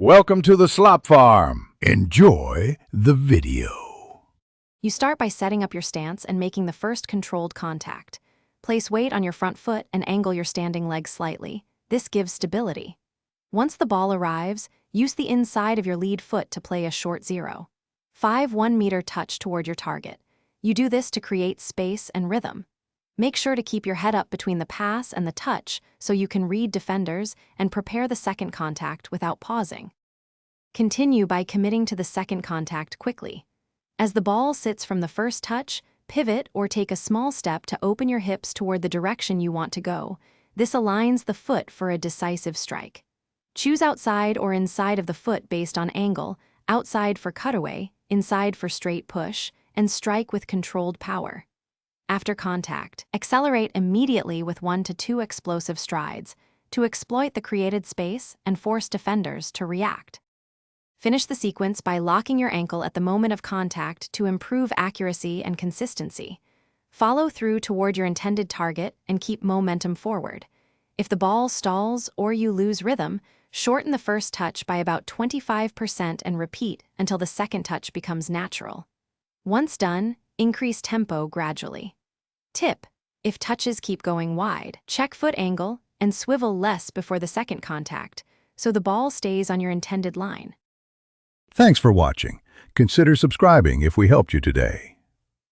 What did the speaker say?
Welcome to the Slop Farm. Enjoy the video. You start by setting up your stance and making the first controlled contact. Place weight on your front foot and angle your standing leg slightly. This gives stability. Once the ball arrives, use the inside of your lead foot to play a short 0. 5 1-meter touch toward your target. You do this to create space and rhythm. Make sure to keep your head up between the pass and the touch so you can read defenders and prepare the second contact without pausing. Continue by committing to the second contact quickly. As the ball sits from the first touch, pivot or take a small step to open your hips toward the direction you want to go. This aligns the foot for a decisive strike. Choose outside or inside of the foot based on angle, outside for cutaway, inside for straight push, and strike with controlled power. After contact, accelerate immediately with 1 to 2 explosive strides to exploit the created space and force defenders to react. Finish the sequence by locking your ankle at the moment of contact to improve accuracy and consistency. Follow through toward your intended target and keep momentum forward. If the ball stalls or you lose rhythm, shorten the first touch by about 25% and repeat until the second touch becomes natural. Once done, increase tempo gradually. Tip: if touches keep going wide, check foot angle and swivel less before the second contact, so the ball stays on your intended line. Thanks for watching. Consider subscribing if we helped you today.